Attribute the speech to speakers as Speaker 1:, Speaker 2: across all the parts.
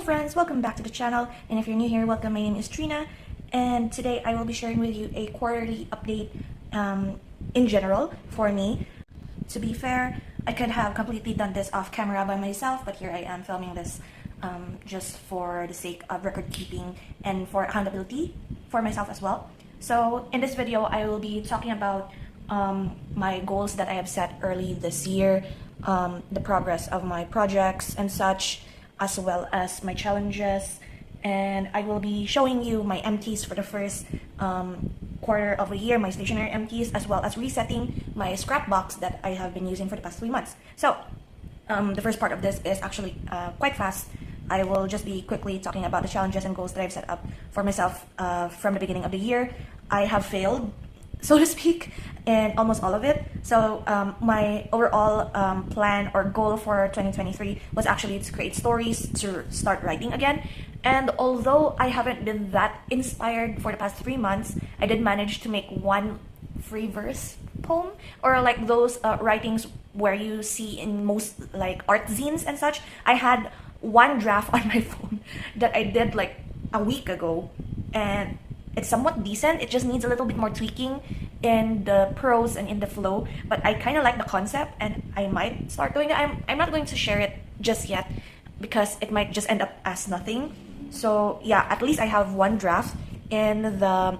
Speaker 1: friends, welcome back to the channel, and if you're new here, welcome. My name is Trina, and today I will be sharing with you a quarterly update in general for me. To be fair, I could have completely done this off camera by myself, but here I am filming this just for the sake of record keeping and for accountability for myself as well. So in this video, I will be talking about my goals that I have set early this year, the progress of my projects and such, as well as my challenges, and I will be showing you my empties for the first quarter of the year, my stationery empties, as well as resetting my scrap box that I have been using for the past 3 months. So the first part of this is actually quite fast. I will just be quickly talking about the challenges and goals that I've set up for myself from the beginning of the year. I have failed, so to speak, in almost all of it. So my overall plan or goal for 2023 was actually to create stories, to start writing again. And although I haven't been that inspired for the past 3 months, I did manage to make one free verse poem, or like those writings where you see in most like art zines and such. I had one draft on my phone that I did like a week ago, and it's somewhat decent. It just needs a little bit more tweaking in the prose and in the flow, but I kind of like the concept, and I might start doing it. I'm not going to share it just yet because it might just end up as nothing. So yeah, at least I have one draft in the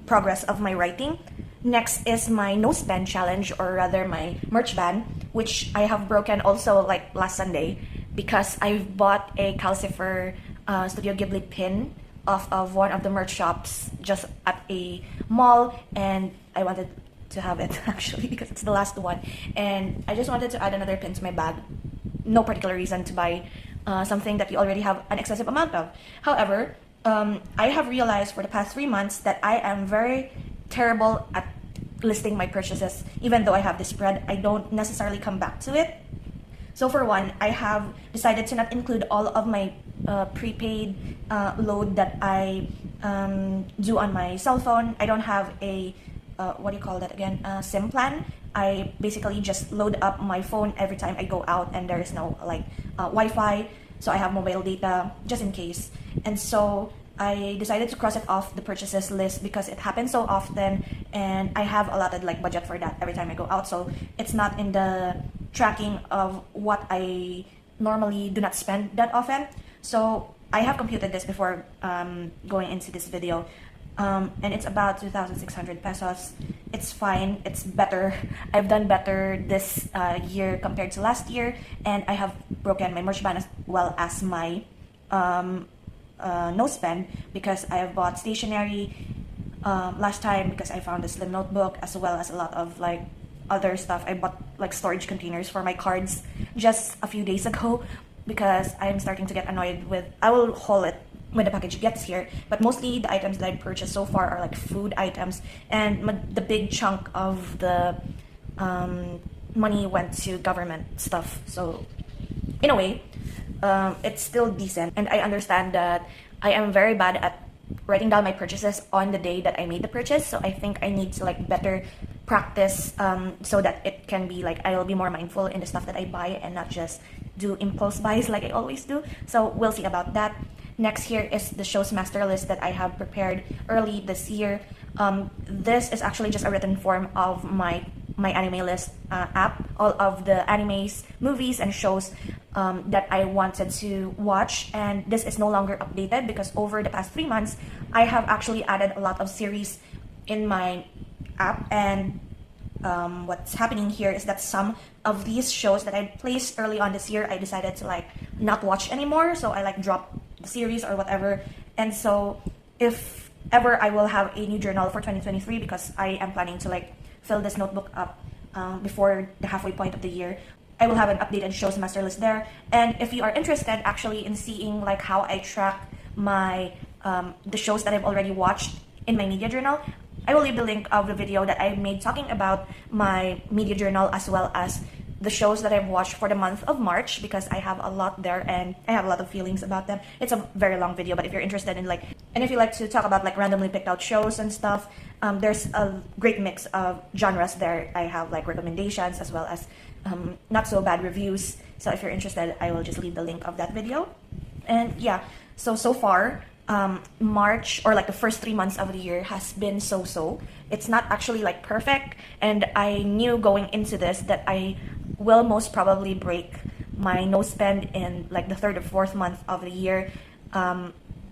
Speaker 1: progress of my writing. Next is my no spend challenge, or rather my merch ban, which I have broken also like last Sunday because I've bought a Calcifer Studio Ghibli pin off of one of the merch shops just at a mall, and I wanted to have it actually because it's the last one, and I just wanted to add another pin to my bag. No particular reason to buy something that you already have an excessive amount of. However, I have realized for the past 3 months that I am very terrible at listing my purchases. Even though I have this spread, I don't necessarily come back to it. So for one, I have decided to not include all of my prepaid load that I do on my cell phone. I don't have a what do you call that again, SIM plan. I basically just load up my phone every time I go out, and there is no like Wi-Fi, so I have mobile data just in case. And so I decided to cross it off the purchases list because it happens so often, and I have allotted like budget for that every time I go out, so it's not in the tracking of what I normally do not spend that often. So I have computed this before going into this video, and it's about 2,600 pesos. It's fine, it's better. I've done better this year compared to last year, and I have broken my merch ban as well as my no spend, because I have bought stationery last time because I found a slim notebook, as well as a lot of like other stuff. I bought like storage containers for my cards just a few days ago because I'm starting to get annoyed with, I will haul it when the package gets here, but mostly the items that I purchased so far are like food items, and the big chunk of the money went to government stuff. So in a way, it's still decent, and I understand that I am very bad at writing down my purchases on the day that I made the purchase. So I think I need to like better practice so that it can be like, I will be more mindful in the stuff that I buy and not just do impulse buys like I always do. So we'll see about that. Next here is the show's master list that I have prepared early this year. This is actually just a written form of my anime list app, all of the animes, movies, and shows that I wanted to watch, and this is no longer updated because over the past 3 months I have actually added a lot of series in my app, and what's happening here is that some of these shows that I placed early on this year I decided to like not watch anymore, so I like dropped the series or whatever. And so if ever I will have a new journal for 2023, because I am planning to like fill this notebook up before the halfway point of the year, I will have an updated shows master list there. And if you are interested actually in seeing like how I track my the shows that I've already watched in my media journal, I will leave the link of the video that I made talking about my media journal, as well as the shows that I've watched for the month of March, because I have a lot there and I have a lot of feelings about them. It's a very long video, but if you're interested in like, and if you like to talk about like randomly picked out shows and stuff, there's a great mix of genres there. I have like recommendations as well as not so bad reviews. So if you're interested, I will just leave the link of that video. And yeah, so far, March, or like the first 3 months of the year, has been so. It's not actually like perfect, and I knew going into this that I will most probably break my no spend in like the third or fourth month of the year.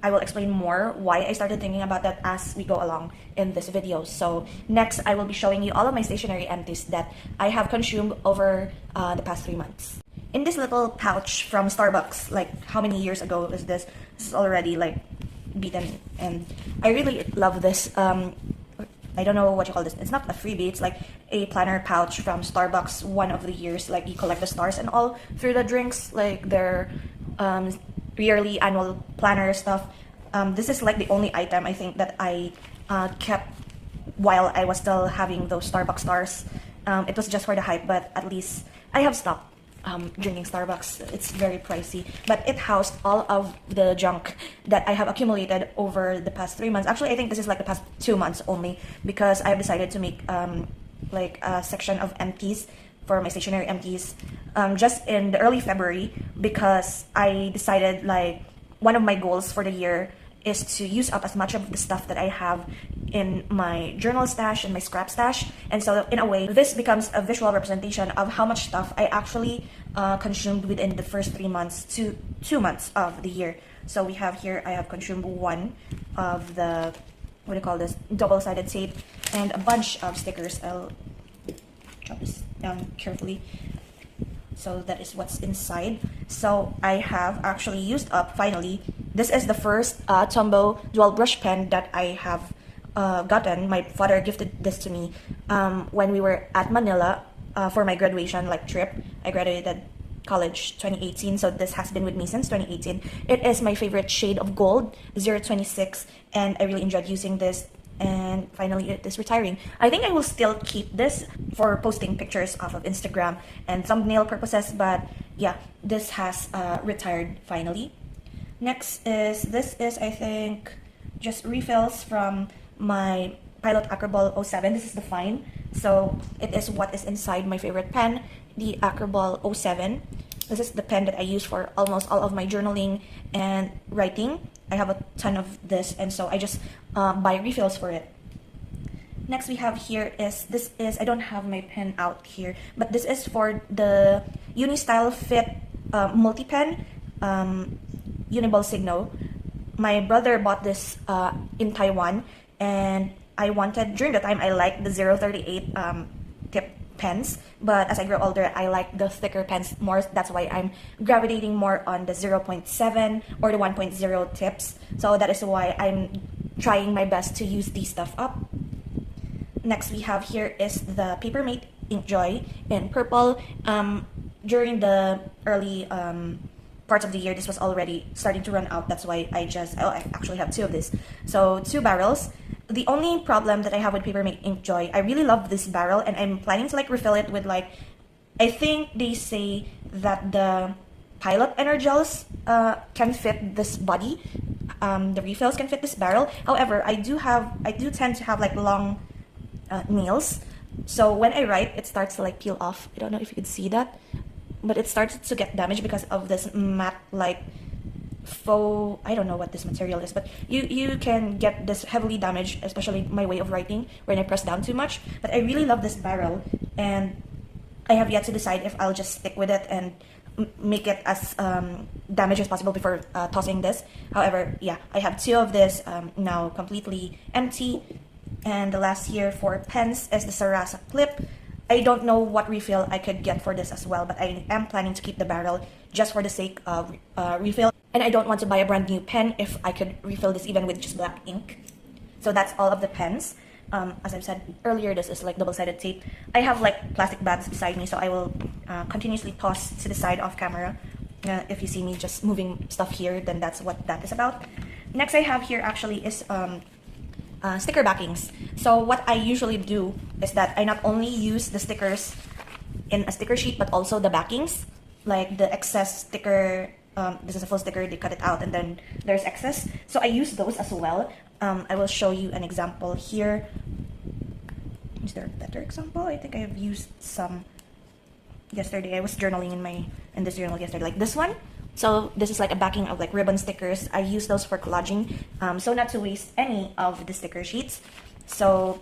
Speaker 1: I will explain more why I started thinking about that as we go along in this video. So next, I will be showing you all of my stationery empties that I have consumed over the past 3 months. In this little pouch from Starbucks, like how many years ago is this? This is already like beaten, and I really love this. I don't know what you call this. It's not a freebie. It's like a planner pouch from Starbucks. One of the years, like you collect the stars and all through the drinks, like their yearly annual planner stuff. This is like the only item I think that I kept while I was still having those Starbucks stars. It was just for the hype, but at least I have stopped drinking Starbucks. It's very pricey, but it housed all of the junk that I have accumulated over the past 3 months. Actually, I think this is like the past 2 months only, because I have decided to make like a section of empties for my stationery empties just in the early February, because I decided like one of my goals for the year is to use up as much of the stuff that I have in my journal stash and my scrap stash. And so in a way, this becomes a visual representation of how much stuff I actually consumed within the first 3 months to 2 months of the year. So we have here, I have consumed one of the, what do you call this, double-sided tape, and a bunch of stickers. I'll drop this down carefully. So that is what's inside. So I have actually used up, finally, this is the first Tombow dual brush pen that I have gotten. My father gifted this to me when we were at Manila for my graduation like trip. I graduated college 2018, so this has been with me since 2018. It is my favorite shade of gold, 026, and I really enjoyed using this. And finally, it is retiring. I think I will still keep this for posting pictures off of Instagram and thumbnail purposes, but yeah, this has retired finally. Next is, this is, I think, just refills from my Pilot Acroball 07. This is the fine, so it is what is inside my favorite pen, the Acroball 07. This is the pen that I use for almost all of my journaling and writing. I have a ton of this, and so I just buy refills for it. Next we have here is, this is, I don't have my pen out here, but this is for the Unistyle Fit multi-pen, Uniball Signo. My brother bought this in Taiwan, and I wanted, during the time I liked the 038 tip pens, but as I grow older, I like the thicker pens more. That's why I'm gravitating more on the 0.7 or the 1.0 tips. So that is why I'm trying my best to use these stuff up. Next we have here is the Papermate Inkjoy in purple. During the early parts of the year, this was already starting to run out. That's why I actually have two of this. So 2 barrels. The only problem that I have with Papermate Inkjoy, I really love this barrel, and I'm planning to like refill it with like, I think they say that the Pilot Energels can fit this body. The refills can fit this barrel. However, I do tend to have like long nails. So when I write, it starts to like peel off. I don't know if you could see that, but it starts to get damaged because of this matte like faux, I don't know what this material is, but you can get this heavily damaged, especially my way of writing when I press down too much. But I really love this barrel, and I have yet to decide if I'll just stick with it and make it as damaged as possible before tossing this. However, yeah, I have 2 of this now completely empty. And the last here for pens is the Sarasa Clip. I don't know what refill I could get for this as well, but I am planning to keep the barrel just for the sake of refill. And I don't want to buy a brand new pen if I could refill this even with just black ink. So that's all of the pens. As I've said earlier, this is like double-sided tape. I have like plastic bags beside me, so I will continuously toss to the side off camera. If you see me just moving stuff here, then that's what that is about. Next I have here actually is sticker backings. So what I usually do is that I not only use the stickers in a sticker sheet, but also the backings, like the excess sticker. This is a full sticker, they cut it out, and then there's excess. So I use those as well. I will show you an example here. Is there a better example? I think I have used some yesterday. I was journaling in this journal yesterday, like this one. So this is like a backing of like ribbon stickers. I use those for collaging, so not to waste any of the sticker sheets. So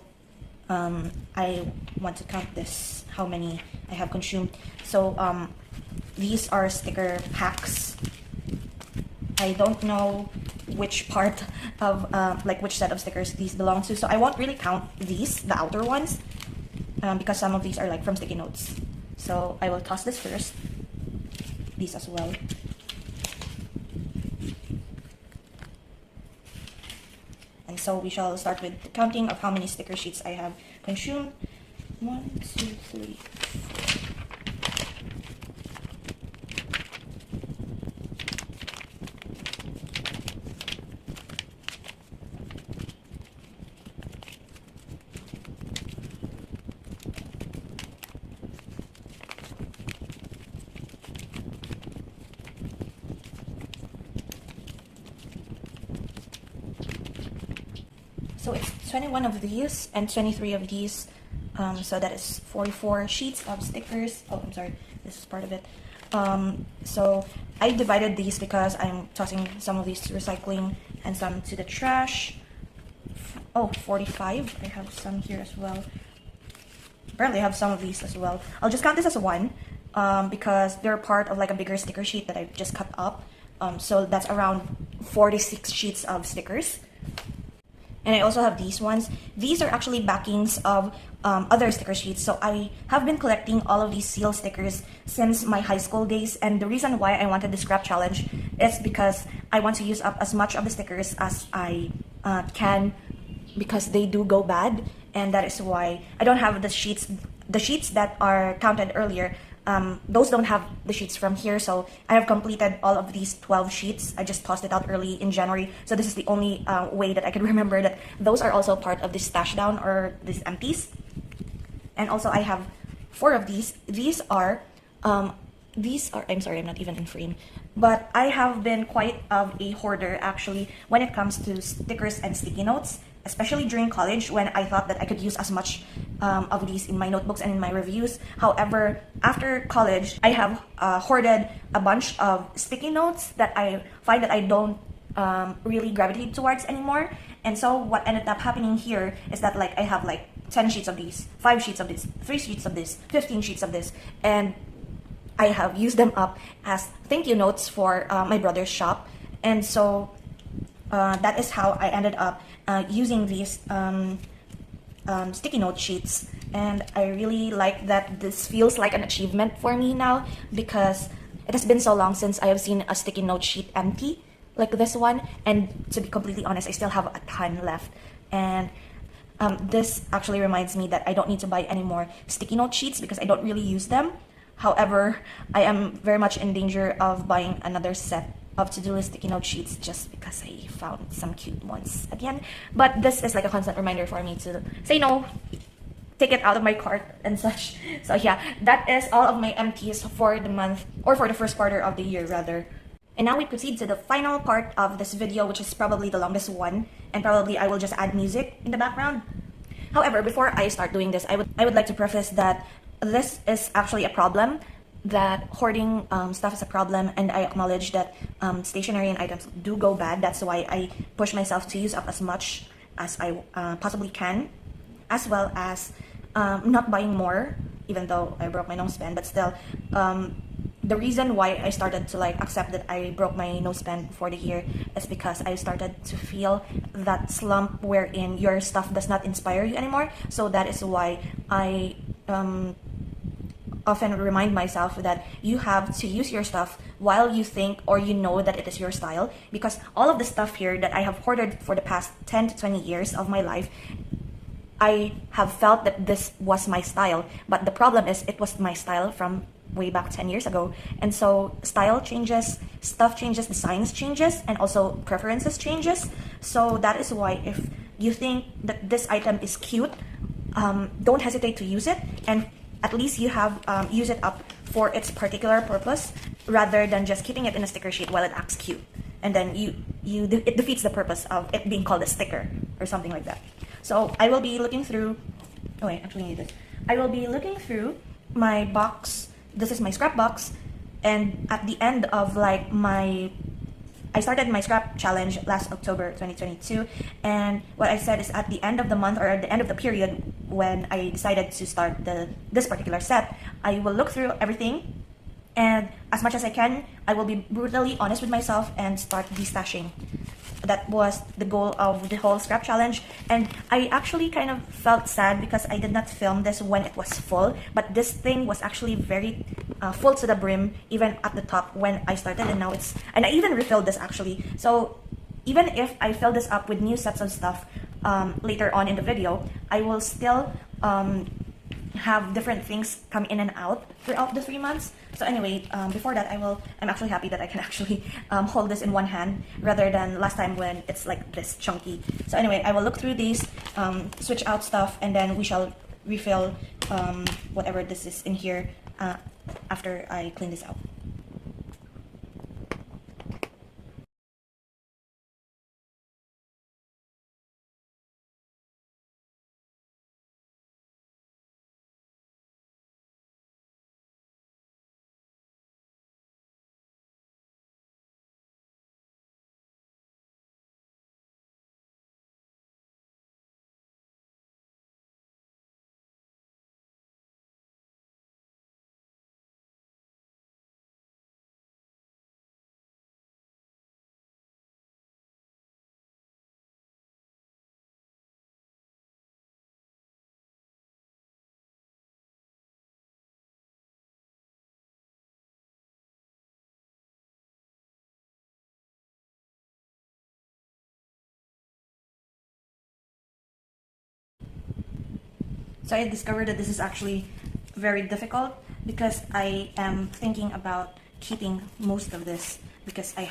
Speaker 1: I want to count this, how many I have consumed. So these are sticker packs. I don't know which part of like which set of stickers these belong to, so I won't really count these, the outer ones, because some of these are like from sticky notes. So I will toss this first, these as well. And so we shall start with the counting of how many sticker sheets I have consumed. 1, 2, 3, 4. So it's 21 of these and 23 of these. So that is 44 sheets of stickers. Oh, I'm sorry, this is part of it. So I divided these because I'm tossing some of these to recycling and some to the trash. Oh, 45. I have some here as well. Apparently I have some of these as well. I'll just count this as one because they're part of like a bigger sticker sheet that I just cut up. So that's around 46 sheets of stickers. And I also have these ones. These are actually backings of other sticker sheets. So I have been collecting all of these seal stickers since my high school days. And the reason why I wanted the scrap challenge is because I want to use up as much of the stickers as I can, because they do go bad. And that is why I don't have the sheets that are counted earlier. Those don't have the sheets from here, so I have completed all of these 12 sheets. I just tossed it out early in January, so this is the only way that I can remember that those are also part of this stash down or these empties. And also I have 4 of these. These are, I'm sorry, I'm not even in frame, but I have been quite of a hoarder actually when it comes to stickers and sticky notes, especially during college when I thought that I could use as much of these in my notebooks and in my reviews. However, after college, I have hoarded a bunch of sticky notes that I find that I don't really gravitate towards anymore. And so what ended up happening here is that like I have like 10 sheets of these, 5 sheets of this, 3 sheets of this, 15 sheets of this, and I have used them up as thank you notes for my brother's shop. And so that is how I ended up using these sticky note sheets. And I really like that this feels like an achievement for me now, because it has been so long since I have seen a sticky note sheet empty like this one. And to be completely honest, I still have a ton left. And this actually reminds me that I don't need to buy any more sticky note sheets because I don't really use them. However, I am very much in danger of buying another set of to-do list sticky note sheets just because I found some cute ones again. But this is like a constant reminder for me to say no, take it out of my cart and such. So yeah, that is all of my empties for the month, or for the first quarter of the year rather. And now we proceed to the final part of this video, which is probably the longest one, and probably I will just add music in the background. However, before I start doing this, I would like to preface that this is actually a problem, that hoarding stuff is a problem, and I acknowledge that stationery and items do go bad. That's why I push myself to use up as much as I possibly can, as well as not buying more, even though I broke my no spend. But still, the reason why I started to like accept that I broke my no spend for the year is because I started to feel that slump wherein your stuff does not inspire you anymore. So that is why I often remind myself that you have to use your stuff while you think or you know that it is your style, because all of the stuff here that I have hoarded for the past 10 to 20 years of my life, I have felt that this was my style. But the problem is it was my style from way back 10 years ago. And so style changes, stuff changes, designs changes, and also preferences changes. So that is why if you think that this item is cute, don't hesitate to use it, and at least you have used it up for its particular purpose, rather than just keeping it in a sticker sheet while it acts cute, and then it defeats the purpose of it being called a sticker or something like that. So I will be looking through. Oh wait, actually I need this. I will be looking through my box. This is my scrap box, And at the end of like I started my scrap challenge last October 2022, and what I said is at the end of the month or at the end of the period when I decided to start this particular set, I will look through everything, and as much as I can, I will be brutally honest with myself and start destashing. That was the goal of the whole scrap challenge, and I actually kind of felt sad because I did not film this when it was full, but this thing was actually very full to the brim even at the top when I started, and now and I even refilled this actually. So even if I fill this up with new sets of stuff later on in the video, I will still have different things come in and out throughout the 3 months. So anyway, before that, I'm actually happy that I can actually hold this in one hand rather than last time when it's like this chunky. So anyway, I will look through these, switch out stuff, and then we shall refill whatever this is in here after I clean this out. So I discovered that this is actually very difficult because I am thinking about keeping most of this because I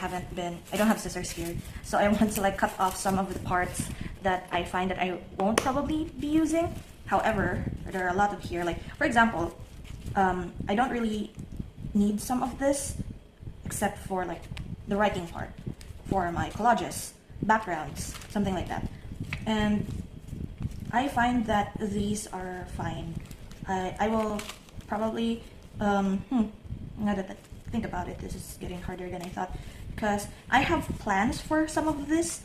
Speaker 1: don't have scissors here. So I want to like cut off some of the parts that I find that I won't probably be using. However, there are a lot of here, like for example, I don't really need some of this except for like the writing part for my collages, backgrounds, something like that. And I find that these are fine. I will probably, now that I think about it, this is getting harder than I thought because I have plans for some of this.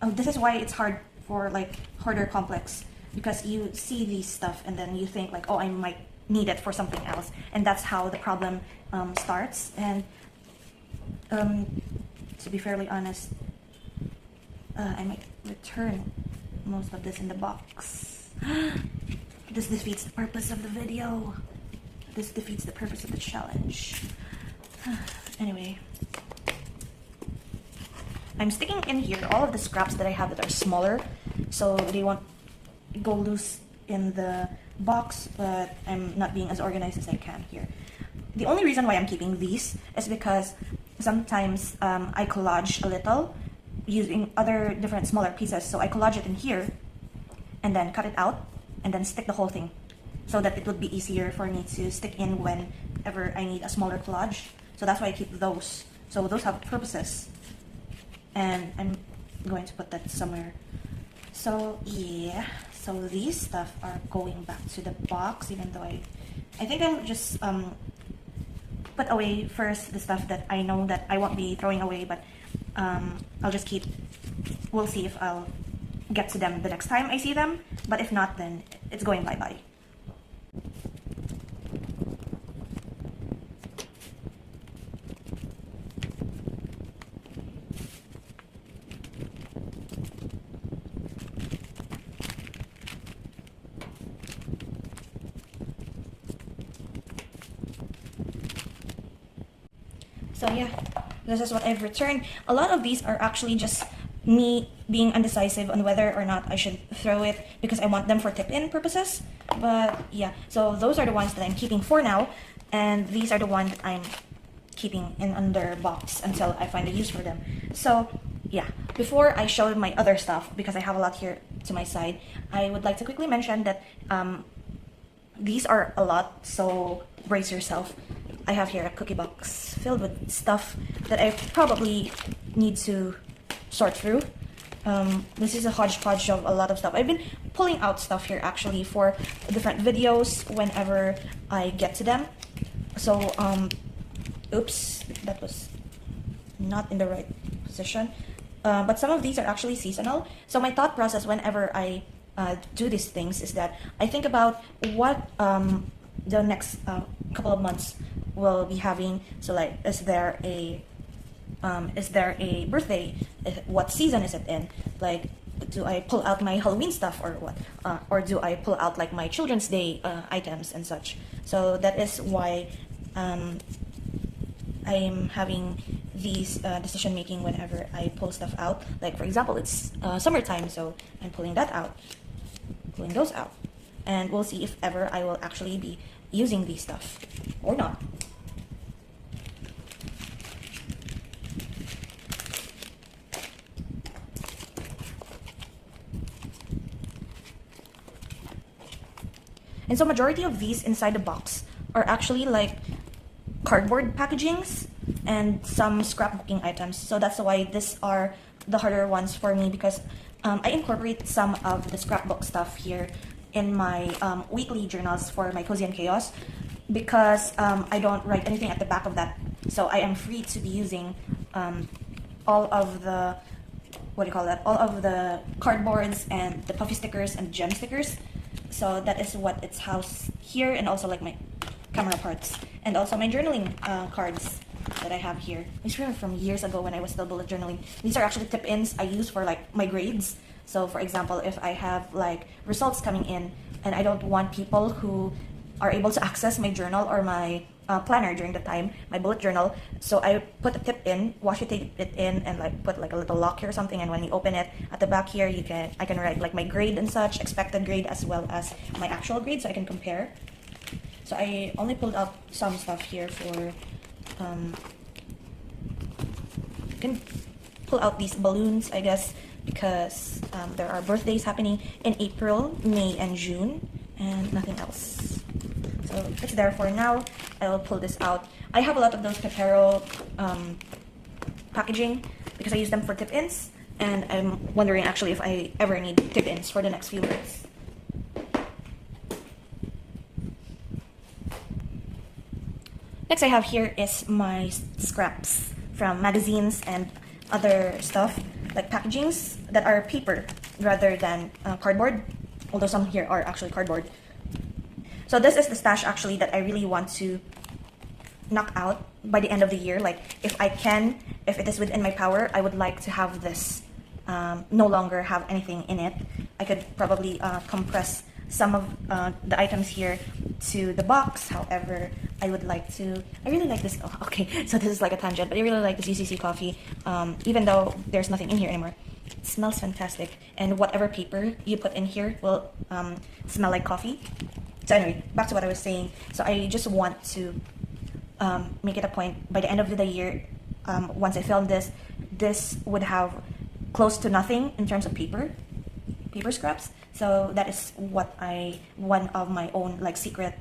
Speaker 1: This is why it's hard for like harder complex because you see these stuff and then you think like, oh, I might need it for something else. And that's how the problem starts. And to be fairly honest, I might return most of this in the box. This defeats the purpose of the video. This defeats the purpose of the challenge. Anyway, I'm sticking in here all of the scraps that I have that are smaller so they won't go loose in the box, but I'm not being as organized as I can here. The only reason why I'm keeping these is because sometimes I collage a little using other different smaller pieces. So I collage it in here and then cut it out and then stick the whole thing so that it would be easier for me to stick in whenever I need a smaller collage. So that's why I keep those. So those have purposes. And I'm going to put that somewhere. So yeah, so these stuff are going back to the box, even though I think I'll just put away first the stuff that I know that I won't be throwing away, but I'll just keep. We'll see if I'll get to them the next time I see them, but if not, then it's going bye-bye. So yeah, this is what I've returned. A lot of these are actually just me being undecisive on whether or not I should throw it because I want them for tip-in purposes. But yeah, so those are the ones that I'm keeping for now, and these are the ones that I'm keeping in under box until I find a use for them. So yeah, before I show my other stuff, because I have a lot here to my side, I would like to quickly mention that these are a lot, so brace yourself. I have here a cookie box filled with stuff that I probably need to sort through. This is a hodgepodge of a lot of stuff. I've been pulling out stuff here actually for different videos whenever I get to them. So Oops, that was not in the right position. But some of these are actually seasonal. So my thought process whenever I do these things is that I think about what the next couple of months will be having. So like, is there a birthday? What season is it in? Like, do I pull out my Halloween stuff or what? Or do I pull out like my Children's Day items and such? So that is why I am having these decision making whenever I pull stuff out. Like for example, it's summertime, so I'm pulling that out, pulling those out, and we'll see if ever I will actually be using these stuff or not. And so majority of these inside the box are actually like cardboard packagings and some scrapbooking items. So that's why these are the harder ones for me, because I incorporate some of the scrapbook stuff here in my weekly journals for my Cozy and Chaos, because I don't write anything at the back of that. So I am free to be using all of the, what do you call that, all of the cardboards and the puffy stickers and gem stickers. So that is what it's housed here, and also like my camera parts, and also my journaling cards that I have here. These were from years ago when I was still bullet journaling. These are actually tip-ins I use for like my grades. So for example, if I have like results coming in and I don't want people who are able to access my journal or my planner during the time, my bullet journal, so I put a tip in, washi tape it in, and like put like a little lock here or something, and when you open it at the back here, I can write like my grade and such, expected grade as well as my actual grade, so I can compare. So I only pulled out some stuff here for you can pull out these balloons, I guess, because there are birthdays happening in April, May, and June, and nothing else. So it's there for now. I will pull this out. I have a lot of those Pepero packaging because I use them for tip-ins, and I'm wondering actually if I ever need tip-ins for the next few months. Next I have here is my scraps from magazines and other stuff, like packagings that are paper rather than cardboard, although some here are actually cardboard. So this is the stash actually that I really want to knock out by the end of the year. Like if I can, if it is within my power, I would like to have this no longer have anything in it. I could probably compress some of the items here to the box. However, I would like to, I really like this, oh, okay, so this is like a tangent, but I really like this UCC coffee, even though there's nothing in here anymore. It smells fantastic, and whatever paper you put in here will smell like coffee. So anyway, back to what I was saying. So I just want to make it a point by the end of the year, once I film this, this would have close to nothing in terms of paper scraps. So that is what one of my own like secret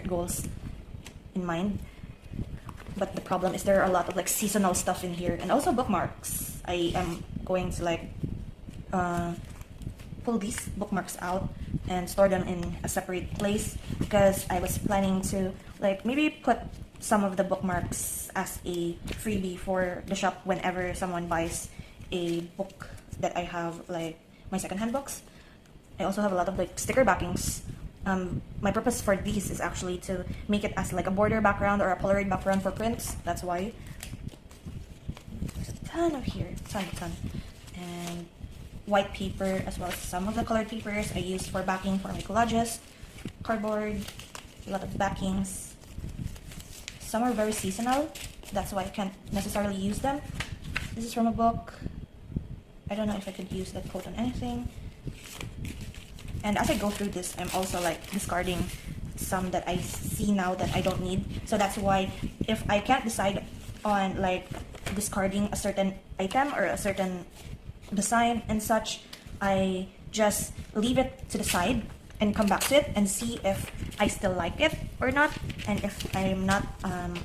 Speaker 1: goals in mind. But the problem is there are a lot of like seasonal stuff in here, and also bookmarks. I am going to like pull these bookmarks out and store them in a separate place, because I was planning to like maybe put some of the bookmarks as a freebie for the shop whenever someone buys a book that I have, like my secondhand books. I also have a lot of like sticker backings. My purpose for these is actually to make it as like a border background or a Polaroid background for prints. That's why. There's a ton of here, ton. And white paper, as well as some of the colored papers I use for backing for my collages. Cardboard, a lot of backings. Some are very seasonal, that's why I can't necessarily use them. This is from a book. I don't know if I could use that quote on anything. And as I go through this, I'm also like discarding some that I see now that I don't need. So that's why if I can't decide on like discarding a certain item or a certain design and such, I just leave it to the side and come back to it and see if I still like it or not. And if I'm not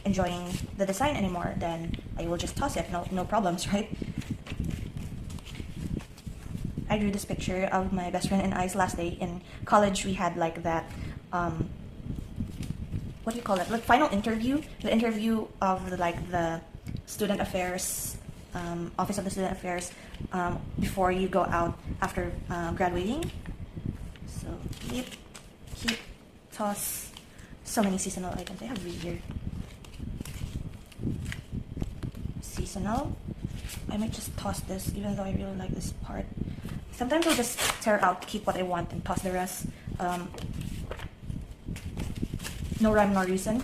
Speaker 1: enjoying the design anymore, then I will just toss it. No problems, right? I drew this picture of my best friend and I's last day in college. We had like that, what what do you call it? Like final interview, the interview of the student affairs, office of the student affairs, before you go out after graduating. So keep, toss. So many seasonal items. I have three here. Seasonal. I might just toss this, even though I really like this part. Sometimes I'll just tear out, keep what I want, and toss the rest. No rhyme nor reason.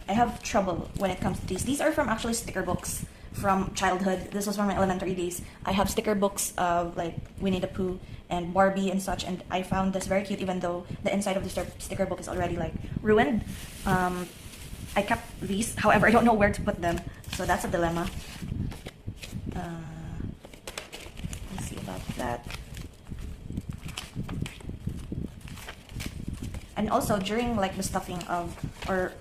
Speaker 1: I have trouble when it comes to these. These are from actually sticker books from childhood. This was from my elementary days. I have sticker books of like Winnie the Pooh and Barbie and such, and I found this very cute even though the inside of the sticker book is already like ruined. I kept these, however I don't know where to put them, so that's a dilemma. Let's see about that. And also during like the stuffing of or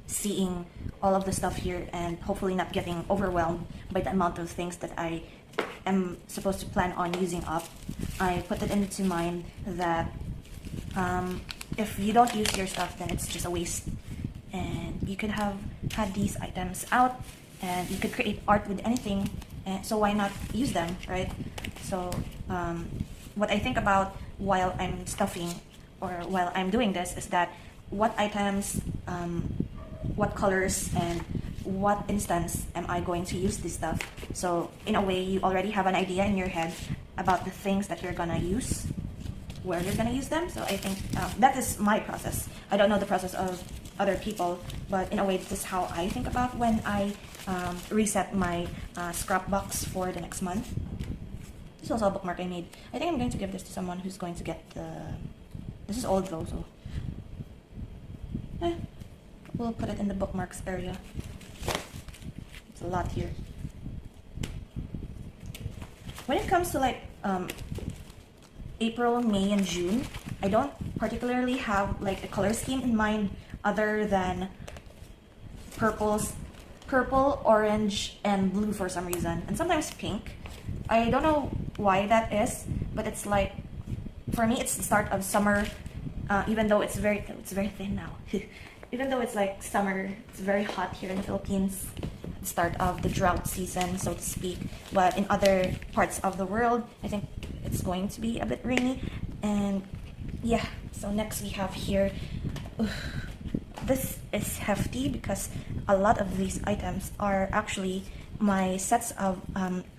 Speaker 1: seeing all of the stuff here and hopefully not getting overwhelmed by the amount of things that I am supposed to plan on using up, I put it into mind that if you don't use your stuff, then it's just a waste, and you could have had these items out and you could create art with anything, so why not use them, right? So what I think about while I'm stuffing or while I'm doing this is that what items, what colors, and what instance am I going to use this stuff. So in a way, you already have an idea in your head about the things that you're gonna use, where you're gonna use them. So I think that is my process. I don't know the process of other people, but in a way, this is how I think about when I reset my scrap box for the next month. This is also a bookmark I made. I think I'm going to give this to someone who's going to get the... This is old though, so... we'll put it in the bookmarks area. It's a lot here. When it comes to like April, May, and June, I don't particularly have like a color scheme in mind other than purple, orange, and blue for some reason, and sometimes pink. I don't know why that is, but it's like, for me, it's the start of summer, even though it's very thin now. Even though it's like summer, it's very hot here in the Philippines, the start of the drought season, so to speak. But in other parts of the world, I think it's going to be a bit rainy. And yeah, so next we have here, this is hefty because a lot of these items are actually my sets of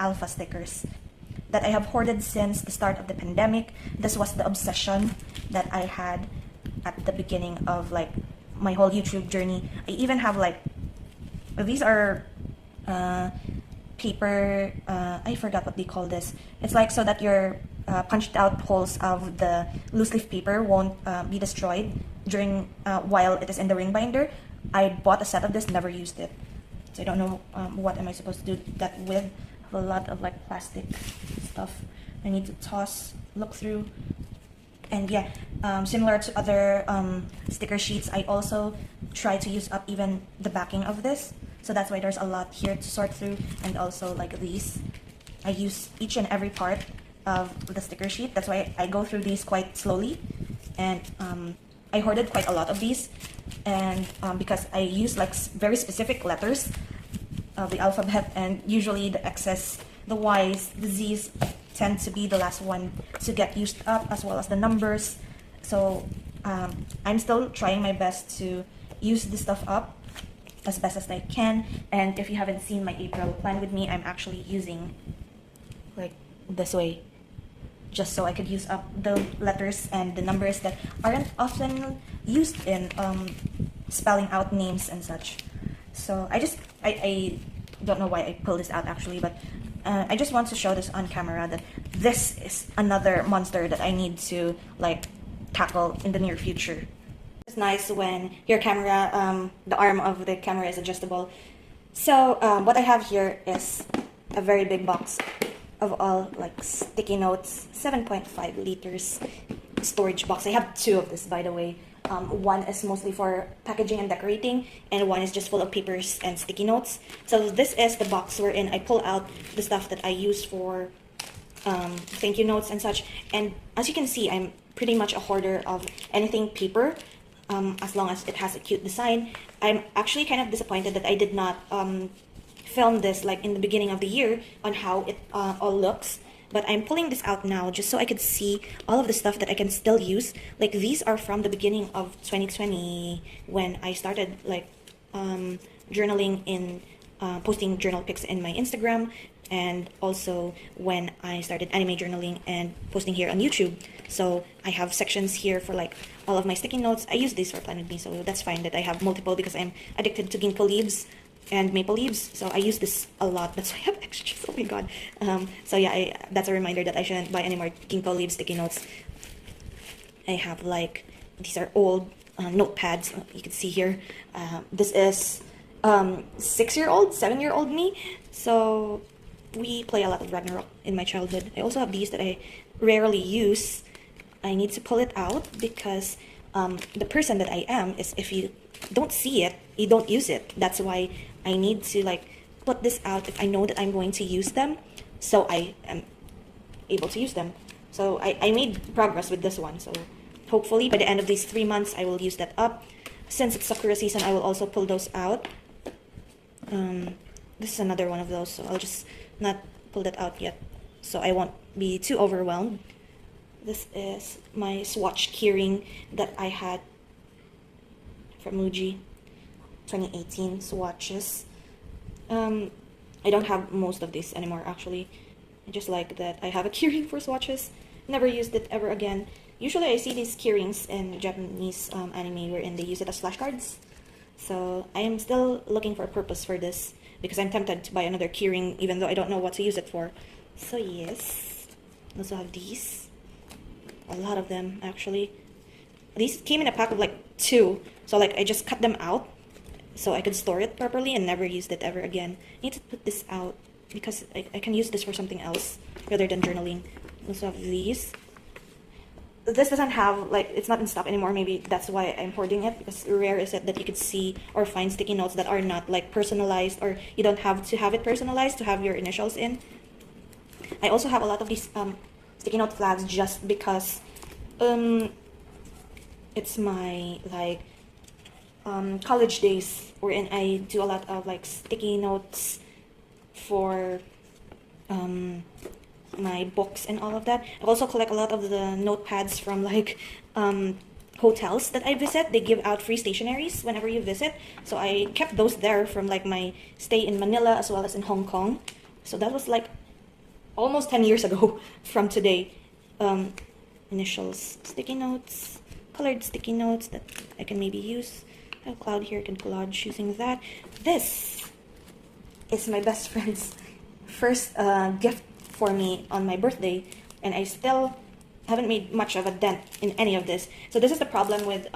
Speaker 1: alpha stickers that I have hoarded since the start of the pandemic. This was the obsession that I had at the beginning of like my whole YouTube journey. I even have like, these are paper, I forgot what they call this. It's like so that your punched out holes of the loose leaf paper won't be destroyed during while it is in the ring binder. I bought a set of this, never used it. So I don't know what am I supposed to do that with. I have a lot of like plastic stuff I need to toss, look through. And yeah, similar to other sticker sheets, I also try to use up even the backing of this. So that's why there's a lot here to sort through. And also like these, I use each and every part of the sticker sheet. That's why I go through these quite slowly. And I hoarded quite a lot of these. And because I use like very specific letters of the alphabet, and usually the X's, the Y's, the Z's tend to be the last one to get used up, as well as the numbers. So I'm still trying my best to use this stuff up as best as I can. And if you haven't seen my April plan with me, I'm actually using like this way, just so I could use up the letters and the numbers that aren't often used in spelling out names and such. So I don't know why I pulled this out actually, but I just want to show this on camera that this is another monster that I need to like tackle in the near future. It's nice when your camera, the arm of the camera is adjustable. So what I have here is a very big box of all like sticky notes, 7.5 liters storage box. I have two of this, by the way. One is mostly for packaging and decorating, and one is just full of papers and sticky notes. So this is the box wherein I pull out the stuff that I use for thank you notes and such. And as you can see, I'm pretty much a hoarder of anything paper, as long as it has a cute design. I'm actually kind of disappointed that I did not film this like in the beginning of the year on how it all looks. But I'm pulling this out now just so I could see all of the stuff that I can still use. Like these are from the beginning of 2020 when I started like journaling in posting journal pics in my Instagram, and also when I started anime journaling and posting here on YouTube. So I have sections here for like all of my sticky notes. I use these for Planet Me, so that's fine that I have multiple because I'm addicted to ginkgo leaves and maple leaves, so I use this a lot. That's why I have extras. Oh my god. So yeah, that's a reminder that I shouldn't buy any more ginkgo leaves sticky notes. I have like, these are old notepads. You can see here. This is 6-year-old, 7-year-old me. So we play a lot of Ragnarok in my childhood. I also have these that I rarely use. I need to pull it out because the person that I am is, if you don't see it, you don't use it. That's why I need to like put this out if I know that I'm going to use them, so I am able to use them. So I made progress with this one, so hopefully by the end of these 3 months I will use that up. Since it's Sakura season, I will also pull those out. This is another one of those, so I'll just not pull that out yet so I won't be too overwhelmed. This is my swatch keyring that I had from Muji, 2018 swatches. I don't have most of these anymore actually. I just like that I have a keyring for swatches. Never used it ever again. Usually I see these keyrings in Japanese anime wherein they use it as flashcards. So I am still looking for a purpose for this because I'm tempted to buy another keyring even though I don't know what to use it for. So yes, I also have these. A lot of them actually. These came in a pack of like 2, so like I just cut them out so I could store it properly and never used it ever again. I need to put this out because I can use this for something else rather than journaling. I also have these. This doesn't have like, it's not in stock anymore. Maybe that's why I'm hoarding it, because rare is it that you could see or find sticky notes that are not like personalized, or you don't have to have it personalized to have your initials in. I also have a lot of these sticky note flags just because it's my like college days wherein I do a lot of like sticky notes for my books and all of that. I also collect a lot of the notepads from like hotels that I visit. They give out free stationaries whenever you visit, so I kept those there from like my stay in Manila as well as in Hong Kong. So that was like almost 10 years ago from today. Initials, sticky notes, colored sticky notes that I can maybe use. I have a cloud here, I can collage using that. This is my best friend's first gift for me on my birthday, and I still haven't made much of a dent in any of this. So this is the problem with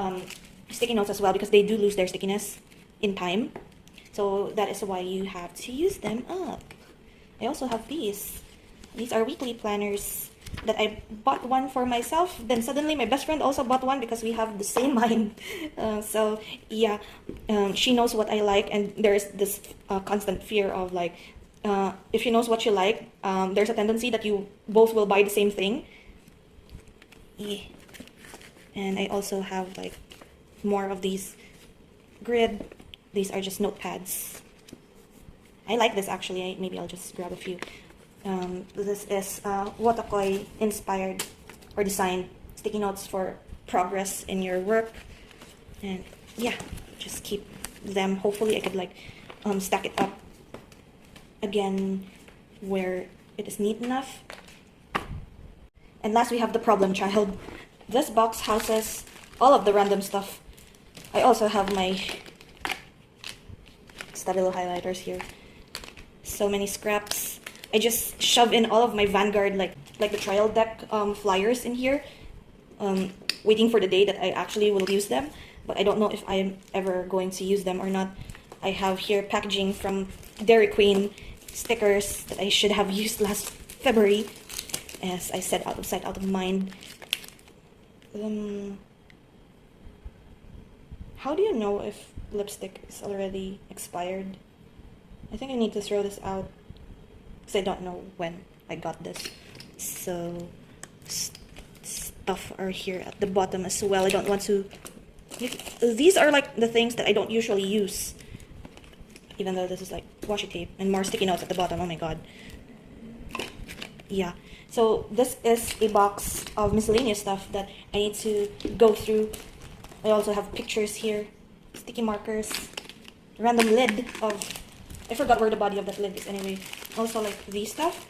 Speaker 1: sticky notes as well, because they do lose their stickiness in time. So that is why you have to use them up. I also have these. These are weekly planners that I bought one for myself. Then suddenly my best friend also bought one because we have the same mind. So yeah, she knows what I like, and there's this constant fear of like, if she knows what you like, there's a tendency that you both will buy the same thing. Yeah. And I also have like more of these grid. These are just notepads. I like this actually. Maybe I'll just grab a few. This is Wotakoi inspired or designed sticky notes for progress in your work. And yeah, just keep them. Hopefully I could like stack it up again where it is neat enough. And last we have the problem child. This box houses all of the random stuff. I also have my Stabilo highlighters here. So many scraps. I just shove in all of my Vanguard like the trial deck flyers in here, waiting for the day that I actually will use them, but I don't know if I'm ever going to use them or not. I have here packaging from Dairy Queen, stickers that I should have used last February. As I said, out of sight, out of mind. How do you know if lipstick is already expired? I think I need to throw this out because I don't know when I got this. So stuff are here at the bottom as well. I don't want to. These are like the things that I don't usually use. Even though this is like washi tape and more sticky notes at the bottom. Oh my god. Yeah. So this is a box of miscellaneous stuff that I need to go through. I also have pictures here, sticky markers, random lid of, I forgot where the body of that lid is anyway. Also like these stuff.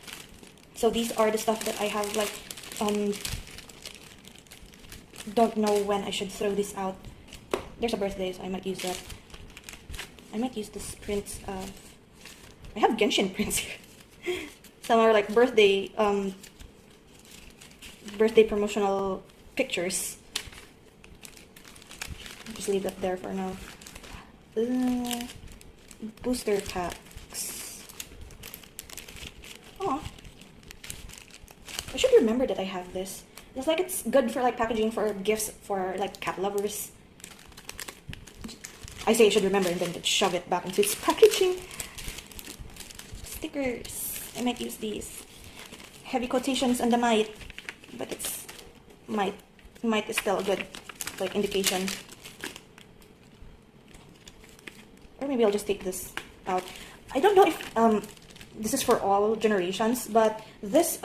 Speaker 1: So these are the stuff that I have like, don't know when I should throw this out. There's a birthday, so I might use that. I might use this prints of, I have Genshin prints here. Some are like birthday promotional pictures. Just leave that there for now. Booster packs. Oh, I should remember that I have this. It's like it's good for like packaging for gifts for like cat lovers. I say I should remember and then shove it back into its packaging. Stickers. I might use these. Heavy quotations on the might, but it's might is still a good like indication. Or maybe I'll just take this out. I don't know if this is for all generations, but this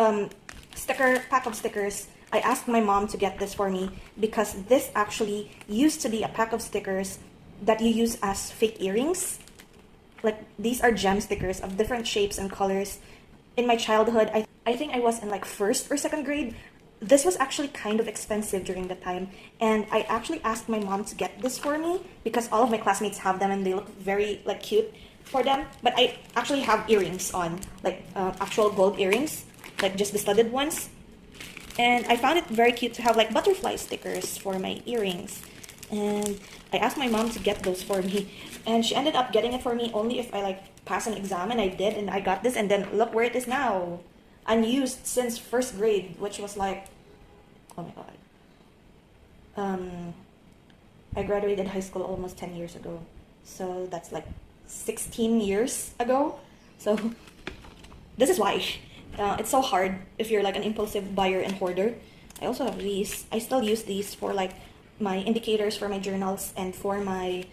Speaker 1: sticker pack of stickers, I asked my mom to get this for me because this actually used to be a pack of stickers that you use as fake earrings. Like these are gem stickers of different shapes and colors. In my childhood, I think I was in like 1st or 2nd grade. This was actually kind of expensive during the time, and I actually asked my mom to get this for me because all of my classmates have them and they look very like cute for them. But I actually have earrings on, like actual gold earrings, like just the studded ones. And I found it very cute to have like butterfly stickers for my earrings. And I asked my mom to get those for me, and she ended up getting it for me only if I like pass an exam, and I did, and I got this, and then look where it is now. Unused since 1st grade, which was like, oh my god. I graduated high school almost 10 years ago. So that's like 16 years ago. So this is why. It's so hard if you're like an impulsive buyer and hoarder. I also have these. I still use these for like my indicators for my journals and for my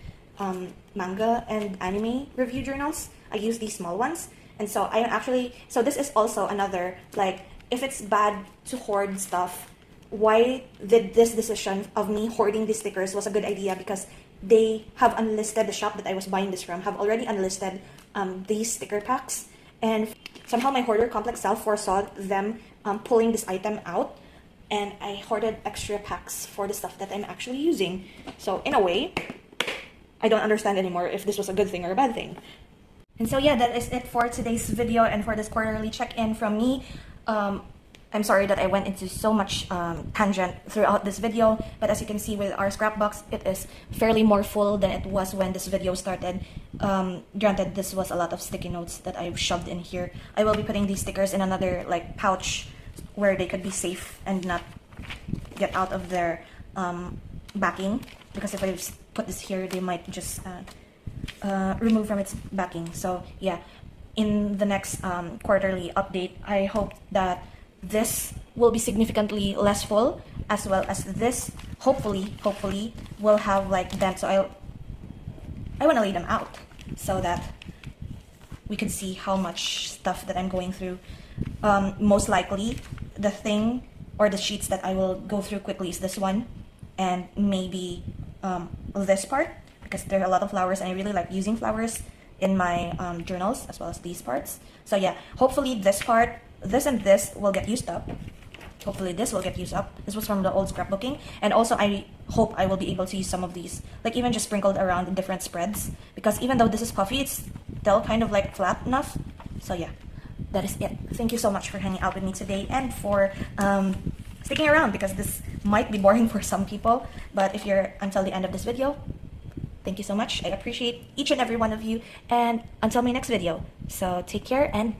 Speaker 1: manga and anime review journals. I use these small ones. And so so this is also another, like, if it's bad to hoard stuff, why did this decision of me hoarding these stickers was a good idea? Because they have unlisted, the shop that I was buying this from have already unlisted these sticker packs. And somehow my hoarder complex self foresaw them pulling this item out, and I hoarded extra packs for the stuff that I'm actually using. So in a way, I don't understand anymore if this was a good thing or a bad thing. And so yeah, that is it for today's video and for this quarterly check-in from me. I'm sorry that I went into so much tangent throughout this video, but as you can see with our scrap box, it is fairly more full than it was when this video started. Granted, this was a lot of sticky notes that I shoved in here. I will be putting these stickers in another like pouch where they could be safe and not get out of their backing, because if I put this here, they might just remove from its backing. So yeah, in the next quarterly update, I hope that this will be significantly less full, as well as this hopefully will have like vents. So I want to lay them out so that we can see how much stuff that I'm going through. Most likely the thing or the sheets that I will go through quickly is this one, and maybe this part, because there are a lot of flowers and I really like using flowers in my journals, as well as these parts. So yeah, hopefully this part, this and this will get used up. Hopefully this will get used up. This was from the old scrapbooking, and also I hope I will be able to use some of these, like even just sprinkled around in different spreads, because even though this is puffy, it's still kind of like flat enough. So yeah, that is it. Thank you so much for hanging out with me today and for sticking around, because this might be boring for some people, but if you're until the end of this video, thank you so much. I appreciate each and every one of you, and until my next video. So take care and